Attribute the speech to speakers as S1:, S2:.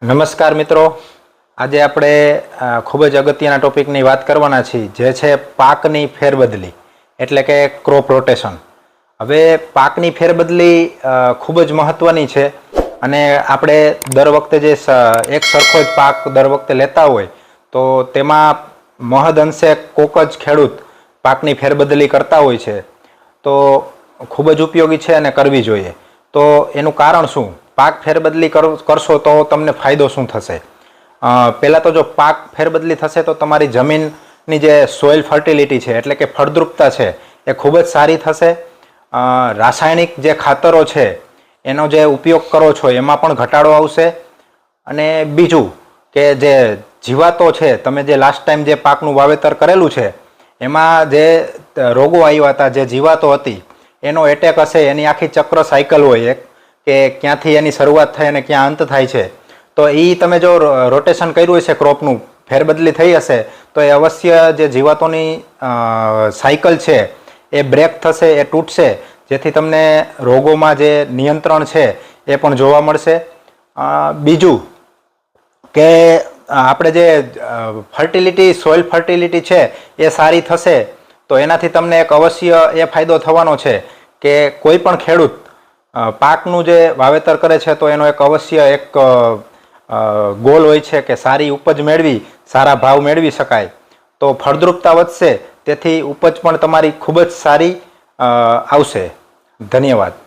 S1: નમસ્કાર મિત્રો, આજે આપણે ખૂબ જ અગત્યના ટોપિકની વાત કરવાના છીએ, જે છે પાકની ફેરબદલી એટલે કે ક્રોપ રોટેશન. હવે પાકની ફેરબદલી ખૂબ જ મહત્વની છે અને આપણે દર વખતે જે એક સરખો જ પાક દર વખતે લેતા હોય તો તેમાં મહદ અંશે કોક જ ખેડૂત પાકની ફેરબદલી કરતા હોય છે, તો ખૂબ જ ઉપયોગી છે અને કરવી જોઈએ. તો એનું કારણ શું? પાક ફેરબદલી કરશો તો તમને ફાયદો શું થશે? પહેલાં તો જો પાક ફેરબદલી થશે તો તમારી જમીનની જે સોઇલ ફર્ટિલિટી છે એટલે કે ફળદ્રુપતા છે એ ખૂબ જ સારી થશે. રાસાયણિક જે ખાતરો છે એનો જે ઉપયોગ કરો છો એમાં પણ ઘટાડો આવશે. અને બીજું કે જે જીવાતો છે, તમે જે લાસ્ટ ટાઈમ જે પાકનું વાવેતર કરેલું છે એમાં જે રોગો આવ્યા હતા, જે જીવાતો હતી એનો એટેક હશે, એની આખી ચક્ર સાયકલ હોય એક કે ક્યાંથી એની શરૂઆત થાય અને ક્યાં અંત થાય છે. તો એ તમે જો રોટેશન કર્યું હશે, ક્રોપનું ફેરબદલી થઈ હશે, તો એ અવશ્ય જે જીવાતોની સાયકલ છે એ બ્રેક થશે, એ તૂટશે, જેથી તમને રોગોમાં જે નિયંત્રણ છે એ પણ જોવા મળશે. બીજું કે આપણે જે ફર્ટિલિટી, સોઇલ ફર્ટિલિટી છે એ સારી થશે, તો એનાથી તમને એક અવશ્ય એ ફાયદો થવાનો છે કે કોઈ પણ ખેડૂત પાકનું જે વાવેતર કરે છે તો એનો એક અવશ્ય એક ગોલ હોય છે કે સારી ઉપજ મેળવી, સારા ભાવ મેળવી શકાય. તો ફળદ્રુપતા વધશે, તેથી ઉપજ પણ તમારી ખૂબ જ સારી આવશે. ધન્યવાદ.